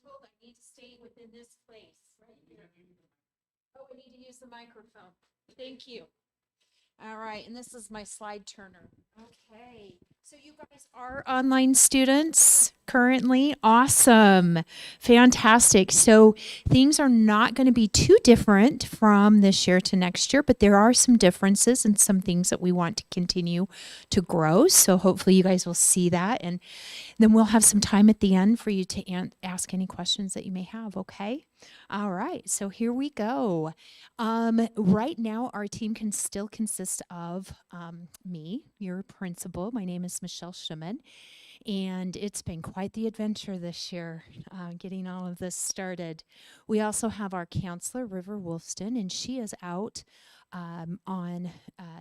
told I need to stay within this place, right here. Oh, I need to use the microphone. Thank you. All right, and this is my slide turner. Okay, so you guys are online students currently. Awesome, fantastic. So things are not going to be too different from this year to next year, but there are some differences and some things that we want to continue to grow. So hopefully you guys will see that, and then we'll have some time at the end for you to ask any questions that you may have, okay? All right, so here we go. Right now, our team can still consist of me, your principal. My name is Michelle Schumann, and it's been quite the adventure this year getting all of this started. We also have our counselor, River Wolfston, and she is out on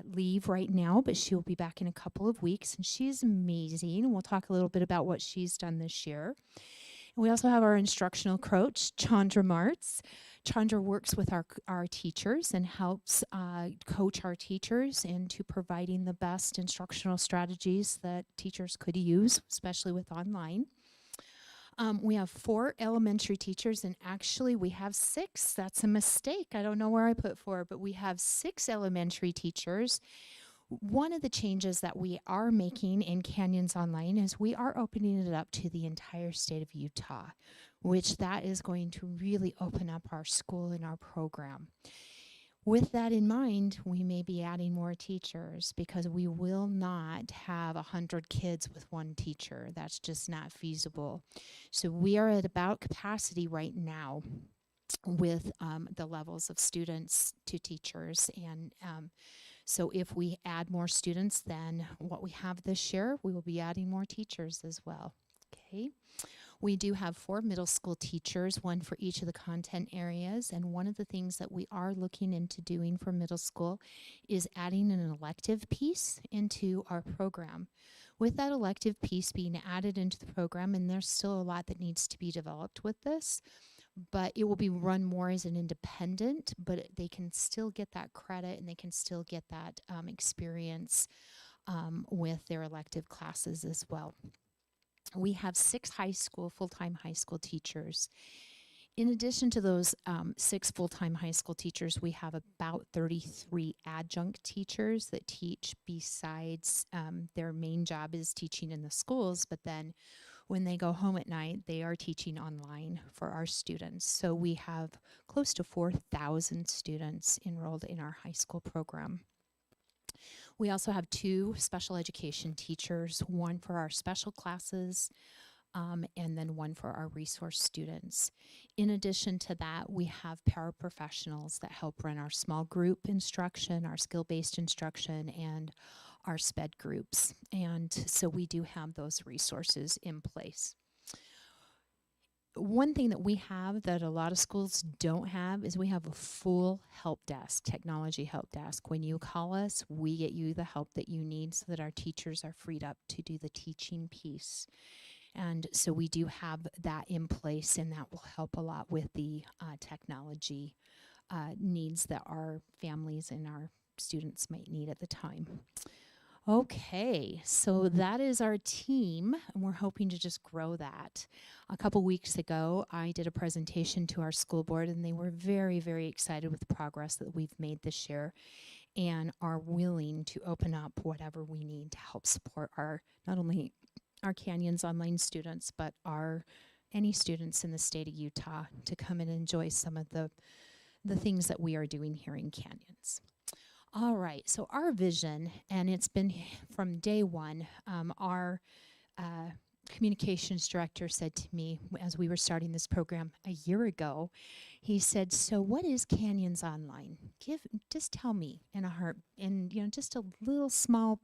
leave right now, but she will be back in a couple of weeks, and she's amazing. We'll talk a little bit about what she's done this year. And we also have our instructional coach, Chandra Martz. Chandra works with our teachers and helps coach our teachers into providing the best instructional strategies that teachers could use, especially with online. We have 4 elementary teachers, and actually we have 6. That's a mistake. I don't know where I put 4, but we have 6 elementary teachers. One of the changes that we are making in Canyons Online is we are opening it up to the entire state of Utah, which that is going to really open up our school and our program. With that in mind, we may be adding more teachers because we will not have 100 kids with one teacher. That's just not feasible. So we are at about capacity right now with the levels of students to teachers. And so if we add more students than what we have this year, we will be adding more teachers as well. Okay. We do have 4 middle school teachers, 1 for each of the content areas. And one of the things that we are looking into doing for middle school is adding an elective piece into our program. With that elective piece being added into the program, and there's still a lot that needs to be developed with this, but it will be run more as an independent, but they can still get that credit and they can still get that experience with their elective classes as well. We have 6 full-time high school teachers. In addition to those 6 full-time high school teachers, we have about 33 adjunct teachers that teach besides their main job is teaching in the schools, but then when they go home at night, they are teaching online for our students. So we have close to 4,000 students enrolled in our high school program. We also have 2 special education teachers, 1 for our special classes, and then 1 for our resource students. In addition to that, we have paraprofessionals that help run our small group instruction, our skill-based instruction, and our SPED groups. And so we do have those resources in place. One thing that we have that a lot of schools don't have is we have a full help desk, technology help desk. When you call us, we get you the help that you need so that our teachers are freed up to do the teaching piece. And so we do have that in place, and that will help a lot with the technology needs that our families and our students might need at the time. Okay, so that is our team, and we're hoping to just grow that. A couple weeks ago, I did a presentation to our school board, and they were very, very excited with the progress that we've made this year and are willing to open up whatever we need to help support not only our Canyons Online students, but any students in the state of Utah to come and enjoy some of the things that we are doing here in Canyons. All right, so our vision, and it's been from day one, our communications director said to me as we were starting this program a year ago, he said, so what is Canyons Online? Just tell me in a heart, in just a little small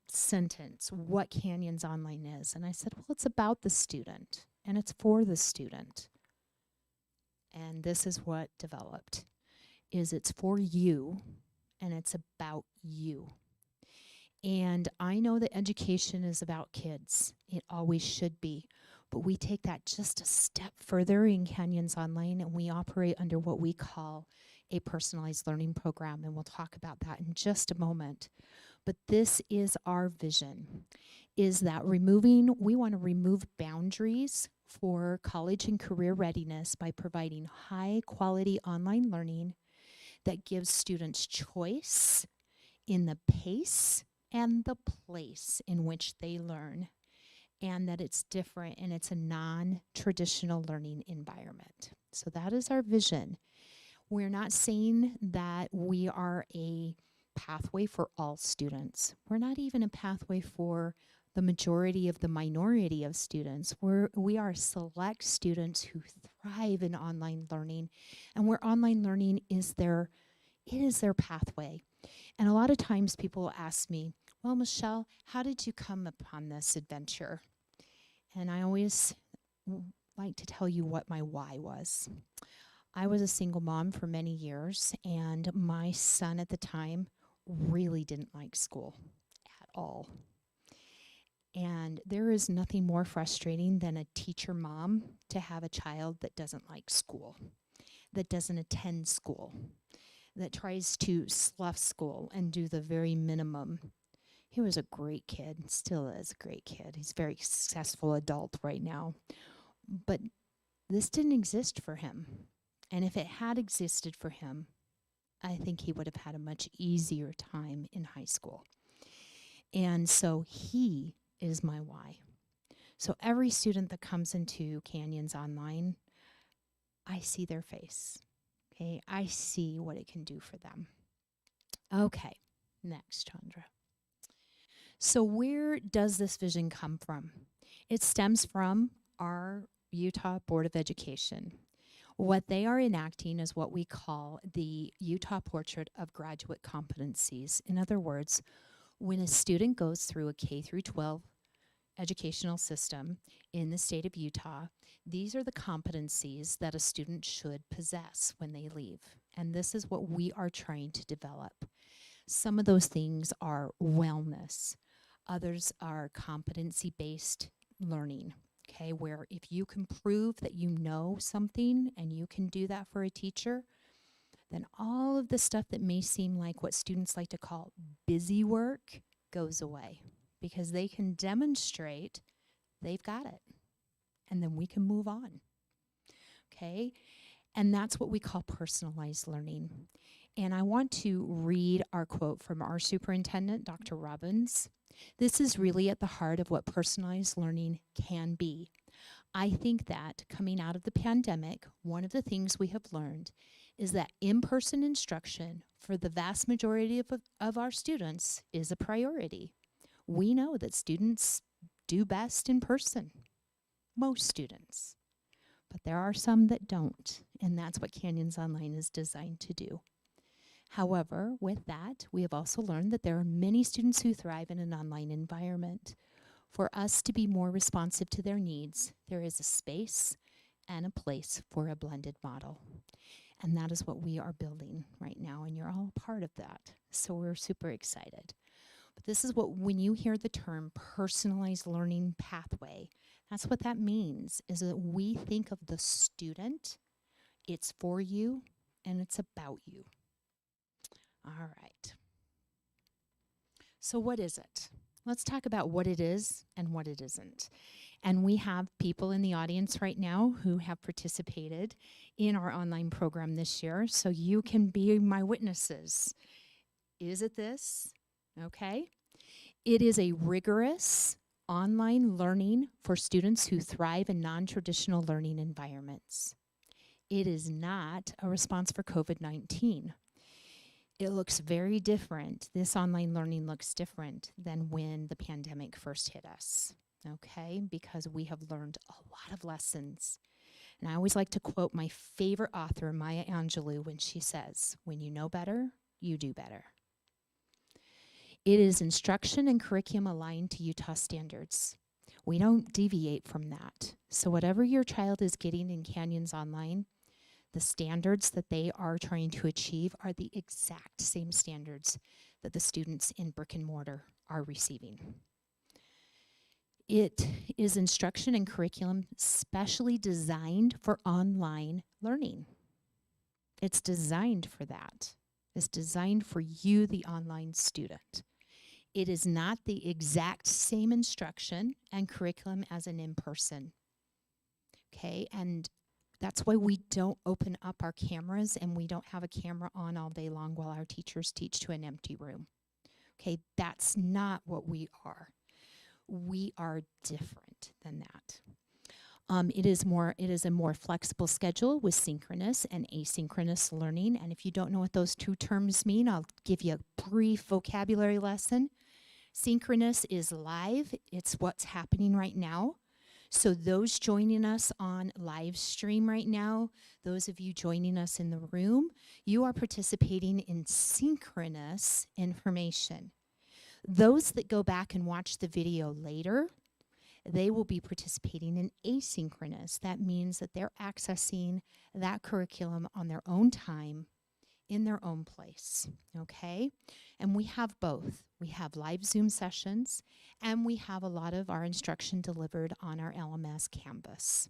sentence what Canyons Online is. And I said, well, it's about the student, and it's for the student. And this is what developed. It's for you, and it's about you. And I know that education is about kids. It always should be. But we take that just a step further in Canyons Online, and we operate under what we call a personalized learning program, and we'll talk about that in just a moment. But this is our vision. is that we want to remove boundaries for college and career readiness by providing high quality online learning that gives students choice in the pace and the place in which they learn, and that it's different and it's a non-traditional learning environment. So that is our vision. We're not saying that we are a pathway for all students. We're not even a pathway for the majority of the minority of students. We are select students who thrive in online learning, and where online learning is their pathway. And a lot of times people will ask me, well, Michelle, how did you come upon this adventure? And I always like to tell you what my why was. I was a single mom for many years, and my son at the time really didn't like school at all. And there is nothing more frustrating than a teacher mom to have a child that doesn't like school, that doesn't attend school, that tries to slough school and do the very minimum. He was a great kid, still is a great kid. He's a very successful adult right now. But this didn't exist for him. And if it had existed for him, I think he would have had a much easier time in high school. And so he is my why. So every student that comes into Canyons Online, I see their face. Okay, I see what it can do for them. Okay, next, Chandra. So where does this vision come from? It stems from our Utah Board of Education. What they are enacting is what we call the Utah Portrait of Graduate Competencies. In other words, when a student goes through a K through 12 educational system in the state of Utah, these are the competencies that a student should possess when they leave. And this is what we are trying to develop. Some of those things are wellness. Others are competency-based learning, okay, where if you can prove that you know something and you can do that for a teacher, then all of the stuff that may seem like what students like to call busy work goes away, because they can demonstrate they've got it, and then we can move on, okay? And that's what we call personalized learning. And I want to read our quote from our superintendent, Dr. Robbins. This is really at the heart of what personalized learning can be. I think that coming out of the pandemic, one of the things we have learned is that in-person instruction for the vast majority of our students is a priority. We know that students do best in person, most students, but there are some that don't, and that's what Canyons Online is designed to do. However, with that, we have also learned that there are many students who thrive in an online environment. For us to be more responsive to their needs, there is a space and a place for a blended model. And that is what we are building right now, and you're all a part of that. So we're super excited. But this is what, when you hear the term personalized learning pathway, that's what that means, is that we think of the student, it's for you, and it's about you. All right. So what is it? Let's talk about what it is and what it isn't. And we have people in the audience right now who have participated in our online program this year, so you can be my witnesses. Is it this? Okay. It is a rigorous online learning for students who thrive in non-traditional learning environments. It is not a response for COVID-19. It looks very different. This online learning looks different than when the pandemic first hit us, okay? Because we have learned a lot of lessons. And I always like to quote my favorite author, Maya Angelou, when she says, "When you know better, you do better." It is instruction and curriculum aligned to Utah standards. We don't deviate from that. So whatever your child is getting in Canyons Online, the standards that they are trying to achieve are the exact same standards that the students in brick and mortar are receiving. It is instruction and curriculum specially designed for online learning. It's designed for that. It's designed for you, the online student. It is not the exact same instruction and curriculum as an in-person. Okay, and that's why we don't open up our cameras and we don't have a camera on all day long while our teachers teach to an empty room. Okay, that's not what we are. We are different than that. It is a more flexible schedule with synchronous and asynchronous learning. And if you don't know what those two terms mean, I'll give you a brief vocabulary lesson. Synchronous is live. It's what's happening right now. So those joining us on live stream right now, those of you joining us in the room, you are participating in synchronous information. Those that go back and watch the video later, they will be participating in asynchronous. That means that they're accessing that curriculum on their own time, in their own place, okay? And we have both. We have live Zoom sessions, and we have a lot of our instruction delivered on our LMS Canvas.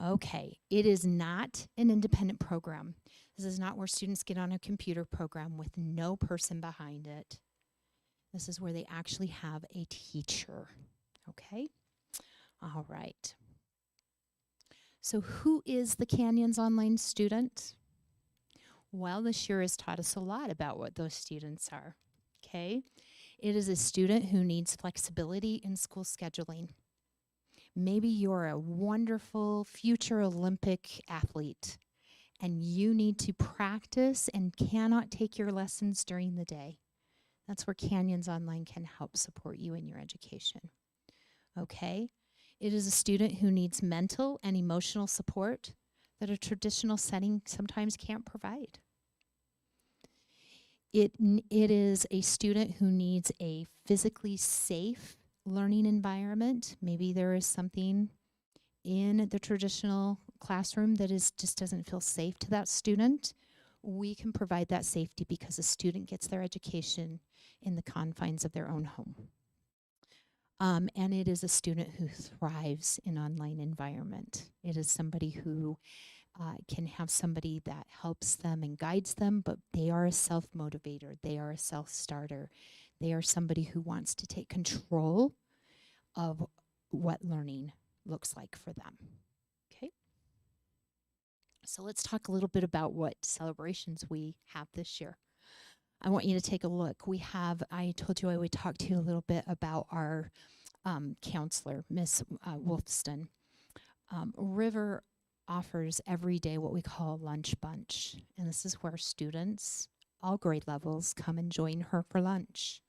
Okay, it is not an independent program. This is not where students get on a computer program with no person behind it. This is where they actually have a teacher, okay? All right. So who is the Canyons Online student? Well, this year has taught us a lot about what those students are, okay? It is a student who needs flexibility in school scheduling. Maybe you're a wonderful future Olympic athlete and you need to practice and cannot take your lessons during the day. That's where Canyons Online can help support you in your education, okay? It is a student who needs mental and emotional support that a traditional setting sometimes can't provide. It is a student who needs a physically safe learning environment. Maybe there is something in the traditional classroom that just doesn't feel safe to that student. We can provide that safety because a student gets their education in the confines of their own home. And it is a student who thrives in online environment. It is somebody who can have somebody that helps them and guides them, but they are a self-motivator. They are a self-starter. They are somebody who wants to take control of what learning looks like for them. Okay. So let's talk a little bit about what celebrations we have this year. I want you to take a look. I told you I would talk to you a little bit about our counselor, Miss Wolfston. River offers every day what we call lunch bunch. And this is where students, all grade levels, come and join her for lunch.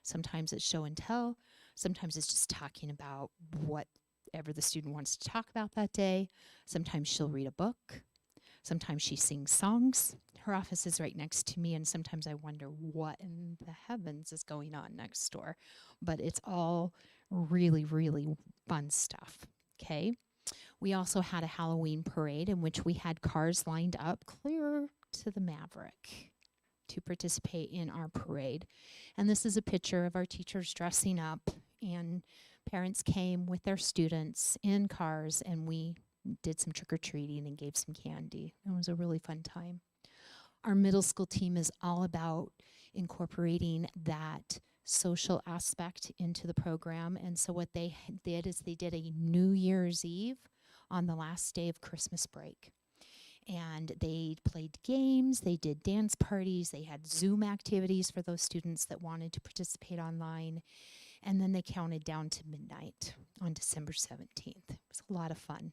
Sometimes it's show and tell. Sometimes it's just talking about whatever the student wants to talk about that day. Sometimes she'll read a book. Sometimes she sings songs. Her office is right next to me, and sometimes I wonder what in the heavens is going on next door. But it's all really, really fun stuff, okay? We also had a Halloween parade in which we had cars lined up clear to the Maverick to participate in our parade. And this is a picture of our teachers dressing up, and parents came with their students in cars, and we did some trick-or-treating and gave some candy. It was a really fun time. Our middle school team is all about incorporating that social aspect into the program. And so what they did is they did a New Year's Eve on the last day of Christmas break. And they played games, they did dance parties, they had Zoom activities for those students that wanted to participate online. And then they counted down to midnight on December 17th. It was a lot of fun.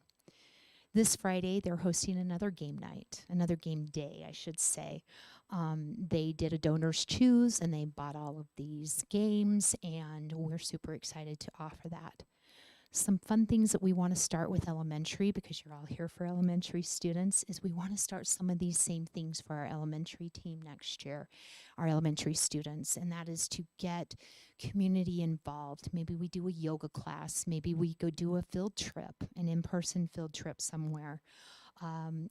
This Friday, they're hosting another game night, another game day, I should say. They did a Donors Choose, and they bought all of these games, and we're super excited to offer that. Some fun things that we want to start with elementary, because you're all here for elementary students, is we want to start some of these same things for our elementary team next year, our elementary students, and that is to get community involved. Maybe we do a yoga class, maybe we go do a field trip, an in-person field trip somewhere.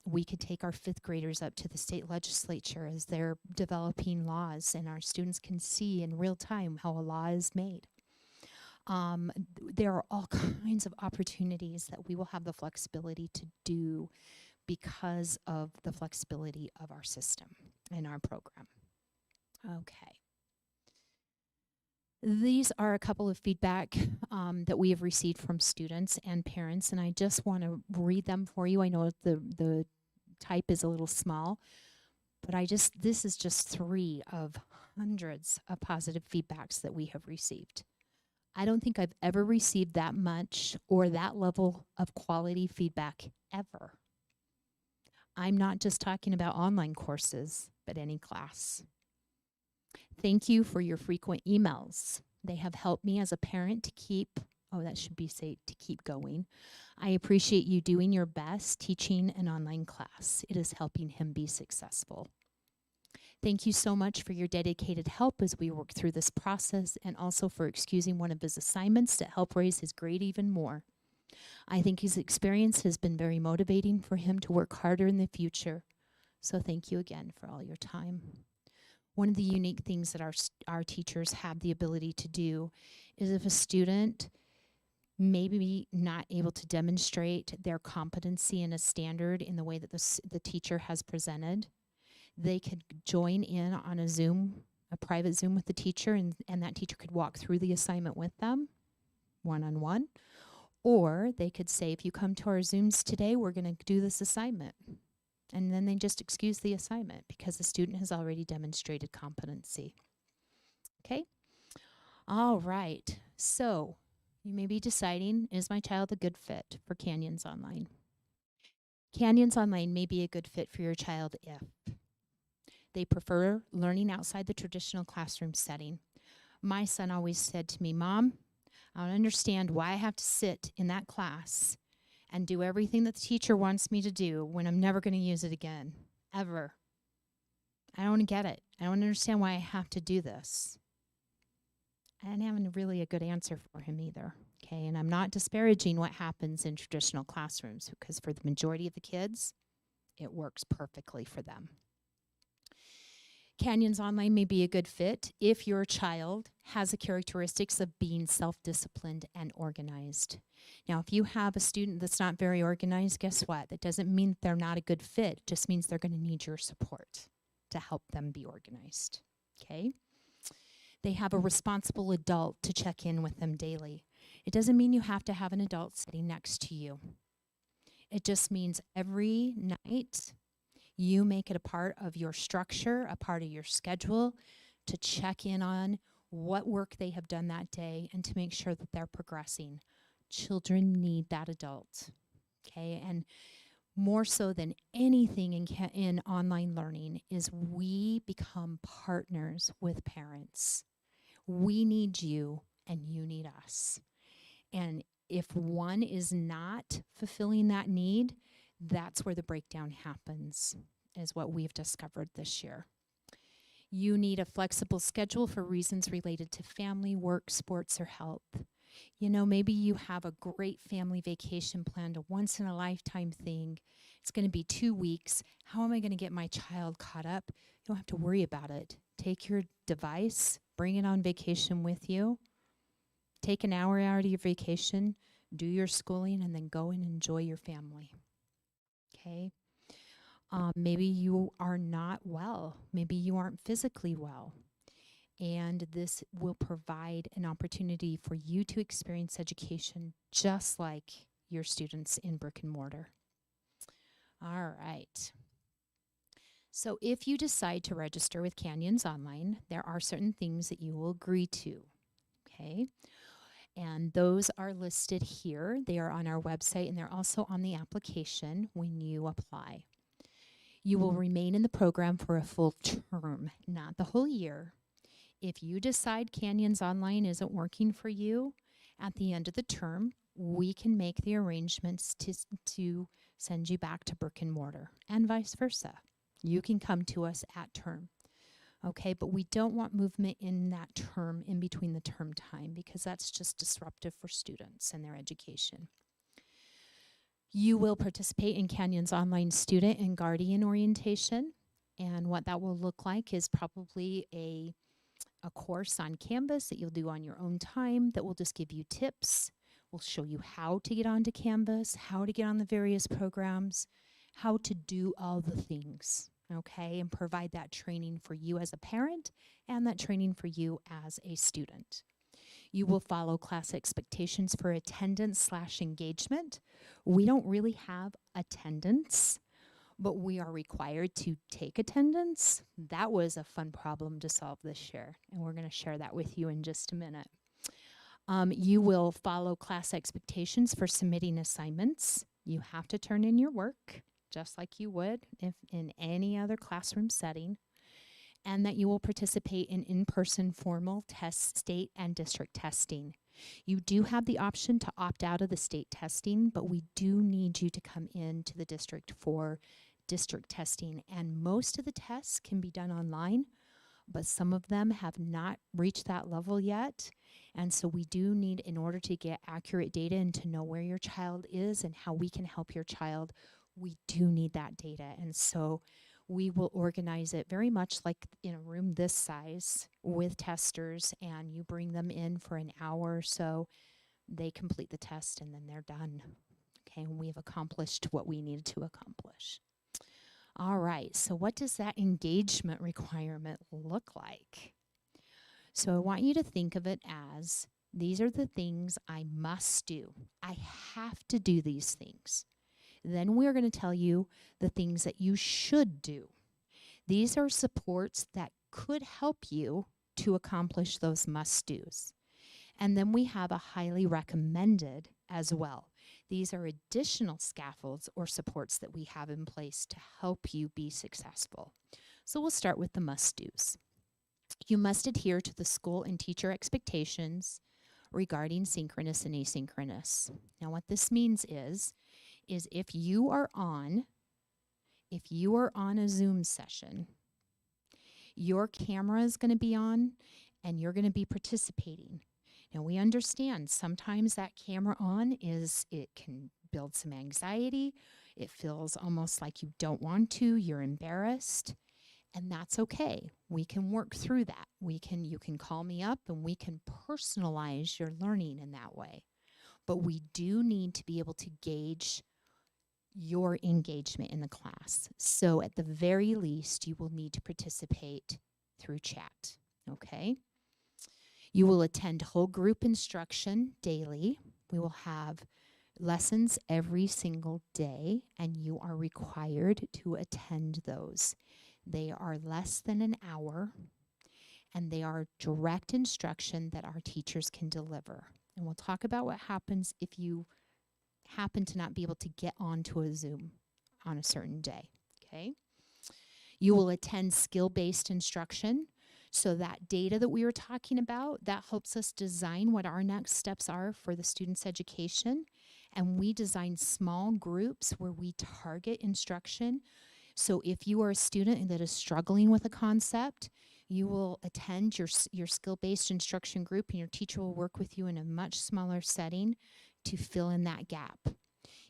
We could take our 5th graders up to the state legislature as they're developing laws, and our students can see in real time how a law is made. There are all kinds of opportunities that we will have the flexibility to do because of the flexibility of our system and our program. Okay. These are a couple of feedback that we have received from students and parents, and I just want to read them for you. I know the type is a little small, but this is just 3 of hundreds of positive feedbacks that we have received. I don't think I've ever received that much or that level of quality feedback ever. I'm not just talking about online courses, but any class. Thank you for your frequent emails. They have helped me as a parent to keep going. I appreciate you doing your best teaching an online class. It is helping him be successful. Thank you so much for your dedicated help as we work through this process, and also for excusing one of his assignments to help raise his grade even more. I think his experience has been very motivating for him to work harder in the future. So thank you again for all your time. One of the unique things that our teachers have the ability to do is if a student may be not able to demonstrate their competency in a standard in the way that the teacher has presented, they could join in on a private Zoom with the teacher, and that teacher could walk through the assignment with them one-on-one. Or they could say, if you come to our Zooms today, we're going to do this assignment. And then they just excuse the assignment because the student has already demonstrated competency. Okay? All right. So you may be deciding, is my child a good fit for Canyons Online? Canyons Online may be a good fit for your child if they prefer learning outside the traditional classroom setting. My son always said to me, Mom, I don't understand why I have to sit in that class and do everything that the teacher wants me to do when I'm never going to use it again, ever. I don't get it. I don't understand why I have to do this. I didn't have really a good answer for him either. Okay, and I'm not disparaging what happens in traditional classrooms, because for the majority of the kids, it works perfectly for them. Canyons Online may be a good fit if your child has the characteristics of being self-disciplined and organized. Now, if you have a student that's not very organized, guess what? That doesn't mean they're not a good fit. It just means they're going to need your support to help them be organized. Okay? They have a responsible adult to check in with them daily. It doesn't mean you have to have an adult sitting next to you. It just means every night you make it a part of your structure, a part of your schedule, to check in on what work they have done that day and to make sure that they're progressing. Children need that adult, okay? And more so than anything in online learning is we become partners with parents. We need you and you need us. And if one is not fulfilling that need, that's where the breakdown happens, is what we've discovered this year. You need a flexible schedule for reasons related to family, work, sports, or health. You know, maybe you have a great family vacation planned, a once-in-a-lifetime thing. It's going to be 2 weeks. How am I going to get my child caught up? You don't have to worry about it. Take your device, bring it on vacation with you. Take an hour out of your vacation, do your schooling, and then go and enjoy your family. Okay? Maybe you are not well. Maybe you aren't physically well. And this will provide an opportunity for you to experience education just like your students in brick and mortar. All right. So if you decide to register with Canyons Online, there are certain things that you will agree to. Okay? And those are listed here. They are on our website, and they're also on the application when you apply. You will remain in the program for a full term, not the whole year. If you decide Canyons Online isn't working for you, at the end of the term, we can make the arrangements to send you back to brick and mortar, and vice versa. You can come to us at term. Okay, but we don't want movement in that term, in between the term time, because that's just disruptive for students and their education. You will participate in Canyons Online student and guardian orientation, and what that will look like is probably a course on Canvas that you'll do on your own time that will just give you tips. We'll show you how to get onto Canvas, how to get on the various programs, how to do all the things, okay, and provide that training for you as a parent and that training for you as a student. You will follow class expectations for attendance/engagement. We don't really have attendance, but we are required to take attendance. That was a fun problem to solve this year, and we're going to share that with you in just a minute. You will follow class expectations for submitting assignments. You have to turn in your work, just like you would if in any other classroom setting, and that you will participate in in-person formal test, state, and district testing. You do have the option to opt out of the state testing, but we do need you to come into the district for district testing, and most of the tests can be done online, but some of them have not reached that level yet. And so we do need, in order to get accurate data and to know where your child is and how we can help your child, we do need that data. And so we will organize it very much like in a room this size with testers, and you bring them in for an hour or so. They complete the test and then they're done. Okay, and we've accomplished what we needed to accomplish. All right, so what does that engagement requirement look like? So I want you to think of it as, these are the things I must do. I have to do these things. Then we're going to tell you the things that you should do. These are supports that could help you to accomplish those must-dos. And then we have a highly recommended as well. These are additional scaffolds or supports that we have in place to help you be successful. So we'll start with the must-dos. You must adhere to the school and teacher expectations regarding synchronous and asynchronous. Now what this means is if you are on a Zoom session, your camera is going to be on and you're going to be participating. Now we understand sometimes that camera on it can build some anxiety. It feels almost like you don't want to, you're embarrassed, and that's okay. We can work through that. You can call me up and we can personalize your learning in that way. But we do need to be able to gauge your engagement in the class. So at the very least, you will need to participate through chat, okay? You will attend whole group instruction daily. We will have lessons every single day, and you are required to attend those. They are less than an hour, and they are direct instruction that our teachers can deliver. And we'll talk about what happens if you happen to not be able to get onto a Zoom on a certain day, okay? You will attend skill-based instruction. So that data that we were talking about, that helps us design what our next steps are for the student's education. And we design small groups where we target instruction. So if you are a student that is struggling with a concept, you will attend your skill-based instruction group, and your teacher will work with you in a much smaller setting to fill in that gap.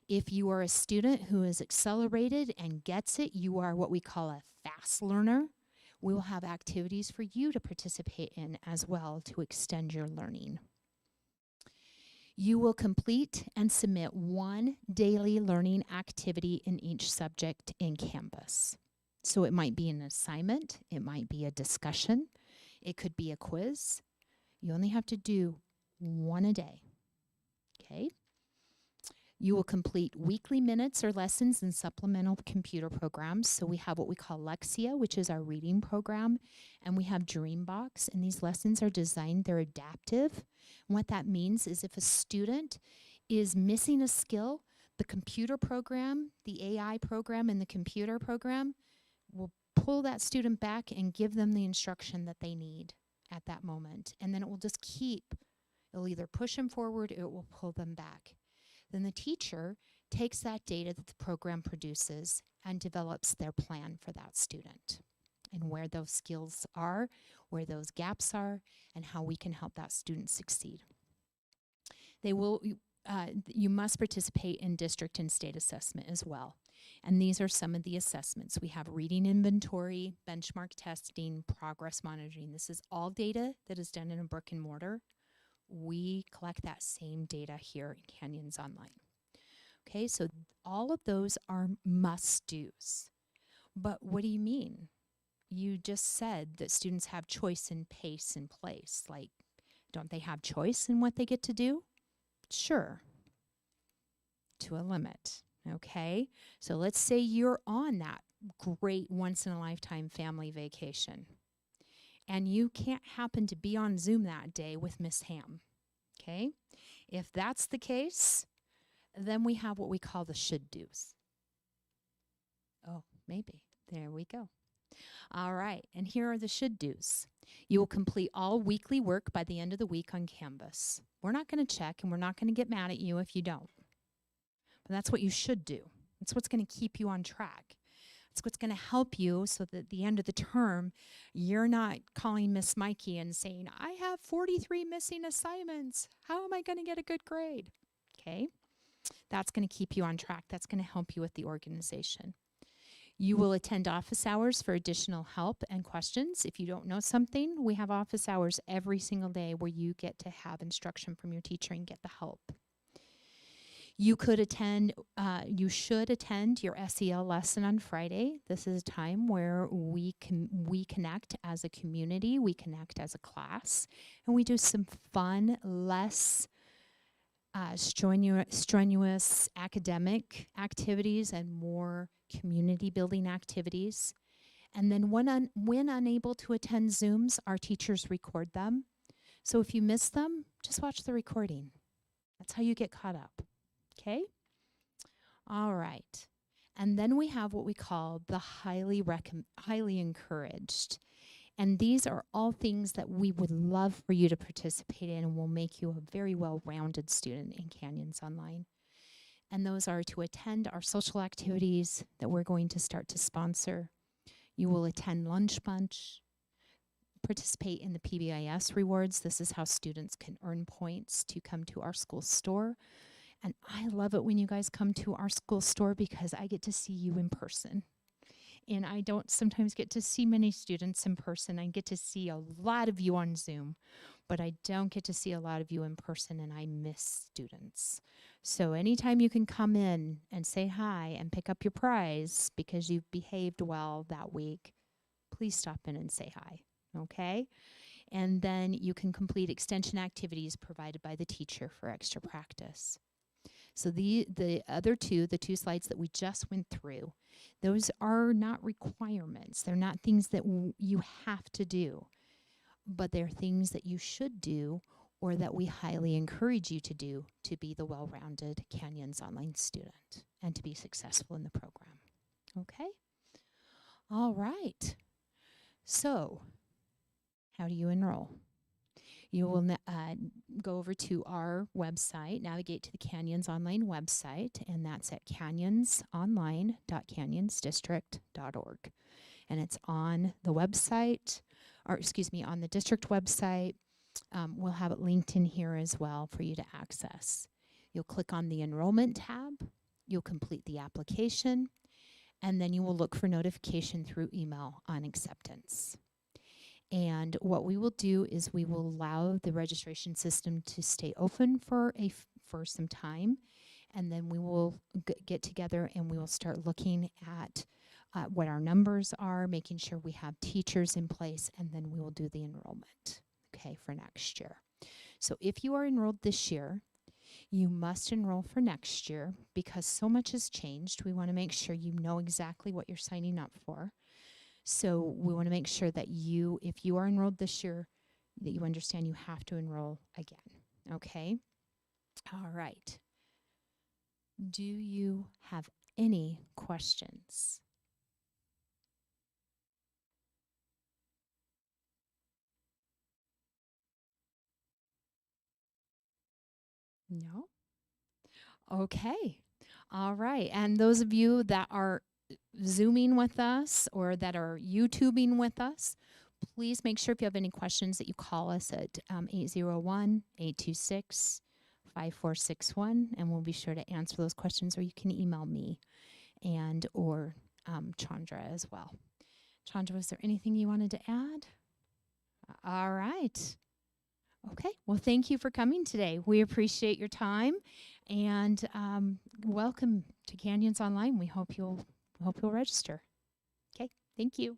If you are a student who is accelerated and gets it, you are what we call a fast learner. We will have activities for you to participate in as well to extend your learning. You will complete and submit one daily learning activity in each subject in Canvas. So it might be an assignment, it might be a discussion, it could be a quiz. You only have to do one a day, okay? You will complete weekly minutes or lessons in supplemental computer programs. So we have what we call Lexia, which is our reading program, and we have Dreambox, and these lessons are designed, they're adaptive. And what that means is if a student is missing a skill, the computer program, the AI program, and the computer program will pull that student back and give them the instruction that they need at that moment. And then it will just it'll either push them forward or it will pull them back. Then the teacher takes that data that the program produces and develops their plan for that student and where those skills are, where those gaps are, and how we can help that student succeed. You must participate in district and state assessment as well. And these are some of the assessments. We have reading inventory, benchmark testing, progress monitoring. This is all data that is done in a brick and mortar. We collect that same data here in Canyons Online. Okay, so all of those are must-dos. But what do you mean? You just said that students have choice in pace and place. Like, Don't they have choice in what they get to do? Sure, to a limit. Okay, so let's say you're on that great once-in-a-lifetime family vacation, and you can't happen to be on Zoom that day with Miss Ham. Okay, if that's the case, then we have what we call the should do's. Oh, maybe. There we go. All right, and here are the should do's. You will complete all weekly work by the end of the week on Canvas. We're not going to check, and we're not going to get mad at you if you don't. But that's what you should do. That's what's going to keep you on track. It's what's going to help you so that at the end of the term, you're not calling Miss Mikey and saying, I have 43 missing assignments. How am I going to get a good grade? Okay, that's going to keep you on track. That's going to help you with the organization. You will attend office hours for additional help and questions. If you don't know something, we have office hours every single day where you get to have instruction from your teacher and get the help. You should attend your SEL lesson on Friday. This is a time where we connect as a community, we connect as a class, and we do some fun, less strenuous academic activities and more community building activities. And then when unable to attend Zooms, our teachers record them. So if you miss them, just watch the recording. That's how you get caught up. Okay? All right. And then we have what we call the highly encouraged. And these are all things that we would love for you to participate in and will make you a very well-rounded student in Canyons Online. And those are to attend our social activities that we're going to start to sponsor. You will attend Lunch Bunch, participate in the PBIS rewards. This is how students can earn points to come to our school store. And I love it when you guys come to our school store because I get to see you in person. And I don't sometimes get to see many students in person. I get to see a lot of you on Zoom, but I don't get to see a lot of you in person, and I miss students. So anytime you can come in and say hi and pick up your prize because you've behaved well that week, please stop in and say hi, okay? And then you can complete extension activities provided by the teacher for extra practice. So the other two, the two slides that we just went through, those are not requirements. They're not things that you have to do, but they're things that you should do or that we highly encourage you to do to be the well-rounded Canyons Online student and to be successful in the program. Okay? All right. So, how do you enroll? You will go over to our website, navigate to the Canyons Online website, and that's at canyonsonline.canyonsdistrict.org. And it's on the website, or excuse me, on the district website. We'll have it linked in here as well for you to access. You'll click on the enrollment tab, you'll complete the application, and then you will look for notification through email on acceptance. And what we will do is we will allow the registration system to stay open for some time, and then we will get together and we will start looking at what our numbers are, making sure we have teachers in place, and then we will do the enrollment, okay, for next year. So if you are enrolled this year, you must enroll for next year because so much has changed. We want to make sure you know exactly what you're signing up for. So we want to make sure that if you are enrolled this year, that you understand you have to enroll again, okay? All right. Do you have any questions? No? Okay. All right. And those of you that are Zooming with us or that are YouTubing with us, please make sure if you have any questions that you call us at 801-826-5461, and we'll be sure to answer those questions, or you can email me or Chandra as well. Chandra, was there anything you wanted to add? All right. Okay. Well, thank you for coming today. We appreciate your time, and welcome to Canyons Online. We hope you'll register. Okay. Thank you.